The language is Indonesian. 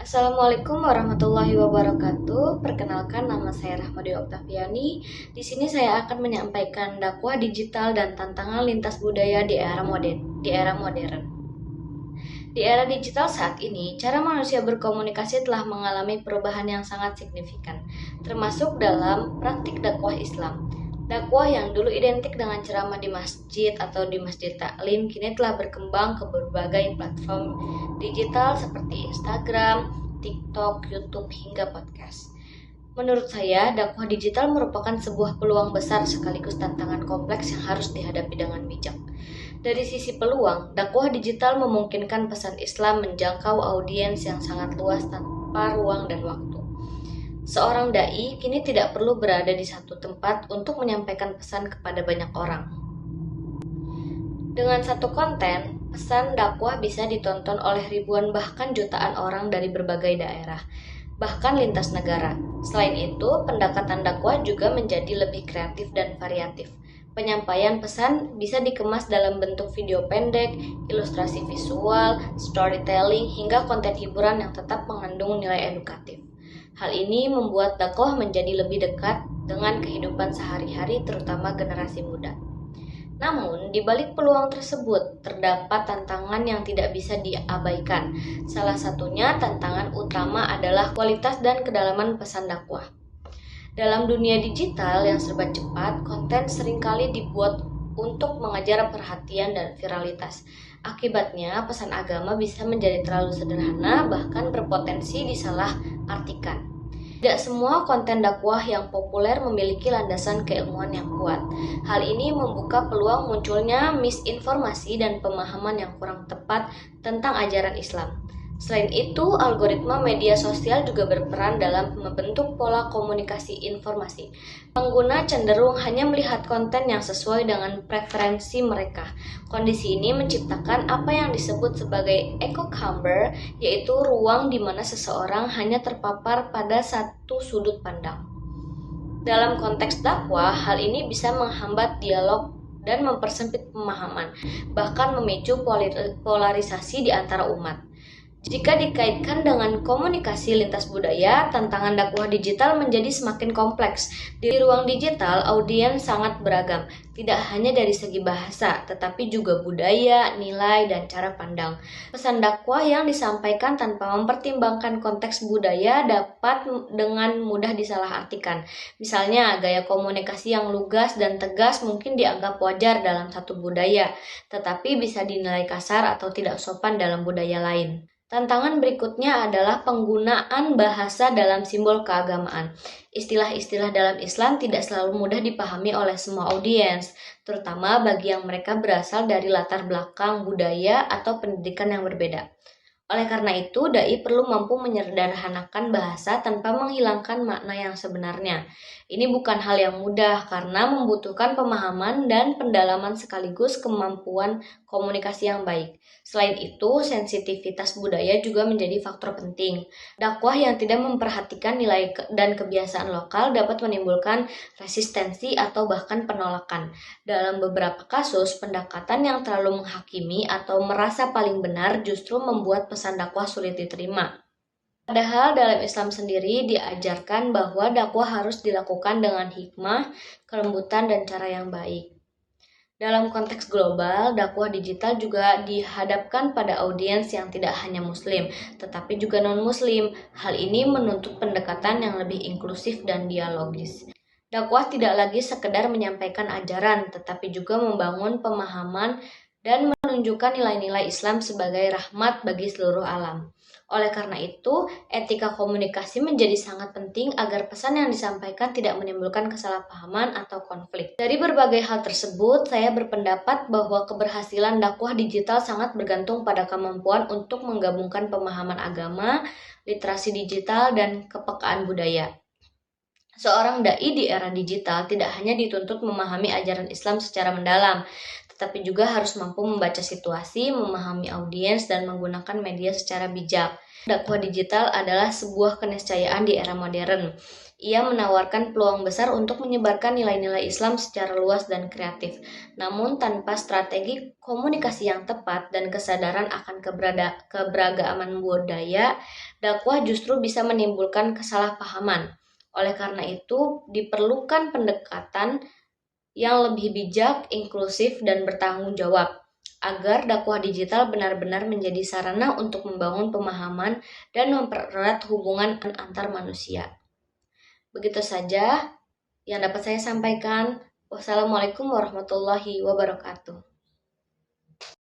Assalamualaikum warahmatullahi wabarakatuh. Perkenalkan, nama saya Rahmadi Oktaviani. Di sini saya akan menyampaikan dakwah digital dan tantangan lintas budaya di era modern. Di era digital saat ini, cara manusia berkomunikasi telah mengalami perubahan yang sangat signifikan, termasuk dalam praktik dakwah Islam. Dakwah yang dulu identik dengan ceramah di masjid atau di masjid taklim kini telah berkembang ke berbagai platform digital seperti Instagram, TikTok, YouTube, hingga podcast. Menurut saya, dakwah digital merupakan sebuah peluang besar sekaligus tantangan kompleks yang harus dihadapi dengan bijak. Dari sisi peluang, dakwah digital memungkinkan pesan Islam menjangkau audiens yang sangat luas tanpa ruang dan waktu. Seorang dai kini tidak perlu berada di satu tempat untuk menyampaikan pesan kepada banyak orang. Dengan satu konten, pesan dakwah bisa ditonton oleh ribuan bahkan jutaan orang dari berbagai daerah, bahkan lintas negara. Selain itu, pendekatan dakwah juga menjadi lebih kreatif dan variatif. Penyampaian pesan bisa dikemas dalam bentuk video pendek, ilustrasi visual, storytelling, hingga konten hiburan yang tetap mengandung nilai edukatif. Hal ini membuat dakwah menjadi lebih dekat dengan kehidupan sehari-hari, terutama generasi muda. Namun, di balik peluang tersebut, terdapat tantangan yang tidak bisa diabaikan. Salah satunya tantangan utama adalah kualitas dan kedalaman pesan dakwah. Dalam dunia digital yang serba cepat, konten seringkali dibuat untuk mengejar perhatian dan viralitas. Akibatnya, pesan agama bisa menjadi terlalu sederhana, bahkan berpotensi disalahartikan. Tidak semua konten dakwah yang populer memiliki landasan keilmuan yang kuat. Hal ini membuka peluang munculnya misinformasi dan pemahaman yang kurang tepat tentang ajaran Islam. Selain itu, algoritma media sosial juga berperan dalam membentuk pola komunikasi informasi. Pengguna cenderung hanya melihat konten yang sesuai dengan preferensi mereka. Kondisi ini menciptakan apa yang disebut sebagai echo chamber, yaitu ruang di mana seseorang hanya terpapar pada satu sudut pandang. Dalam konteks dakwah, hal ini bisa menghambat dialog dan mempersempit pemahaman, bahkan memicu polarisasi di antara umat. Jika dikaitkan dengan komunikasi lintas budaya, tantangan dakwah digital menjadi semakin kompleks. Di ruang digital, audiens sangat beragam, tidak hanya dari segi bahasa, tetapi juga budaya, nilai, dan cara pandang. Pesan dakwah yang disampaikan tanpa mempertimbangkan konteks budaya dapat dengan mudah disalahartikan. Misalnya, gaya komunikasi yang lugas dan tegas mungkin dianggap wajar dalam satu budaya, tetapi bisa dinilai kasar atau tidak sopan dalam budaya lain. Tantangan berikutnya adalah penggunaan bahasa dalam simbol keagamaan. Istilah-istilah dalam Islam tidak selalu mudah dipahami oleh semua audiens, terutama bagi yang mereka berasal dari latar belakang budaya atau pendidikan yang berbeda. Oleh karena itu, dai perlu mampu menyederhanakan bahasa tanpa menghilangkan makna yang sebenarnya. Ini bukan hal yang mudah karena membutuhkan pemahaman dan pendalaman sekaligus kemampuan komunikasi yang baik. Selain itu, sensitivitas budaya juga menjadi faktor penting. Dakwah yang tidak memperhatikan nilai dan kebiasaan lokal dapat menimbulkan resistensi atau bahkan penolakan. Dalam beberapa kasus, pendekatan yang terlalu menghakimi atau merasa paling benar justru membuat pesan dakwah sulit diterima. Padahal dalam Islam sendiri diajarkan bahwa dakwah harus dilakukan dengan hikmah, kelembutan, dan cara yang baik. Dalam konteks global, dakwah digital juga dihadapkan pada audiens yang tidak hanya muslim, tetapi juga non-muslim. Hal ini menuntut pendekatan yang lebih inklusif dan dialogis. Dakwah tidak lagi sekedar menyampaikan ajaran, tetapi juga membangun pemahaman dan menunjukkan nilai-nilai Islam sebagai rahmat bagi seluruh alam. Oleh karena itu, etika komunikasi menjadi sangat penting agar pesan yang disampaikan tidak menimbulkan kesalahpahaman atau konflik. Dari berbagai hal tersebut, saya berpendapat bahwa keberhasilan dakwah digital sangat bergantung pada kemampuan untuk menggabungkan pemahaman agama, literasi digital, dan kepekaan budaya. Seorang dai di era digital tidak hanya dituntut memahami ajaran Islam secara mendalam, tetapi juga harus mampu membaca situasi, memahami audiens, dan menggunakan media secara bijak. Dakwah digital adalah sebuah keniscayaan di era modern. Ia menawarkan peluang besar untuk menyebarkan nilai-nilai Islam secara luas dan kreatif. Namun tanpa strategi komunikasi yang tepat dan kesadaran akan keberagaman budaya, dakwah justru bisa menimbulkan kesalahpahaman. Oleh karena itu, diperlukan pendekatan yang lebih bijak, inklusif, dan bertanggung jawab agar dakwah digital benar-benar menjadi sarana untuk membangun pemahaman dan mempererat hubungan antar manusia. Begitu saja yang dapat saya sampaikan. Wassalamualaikum warahmatullahi wabarakatuh.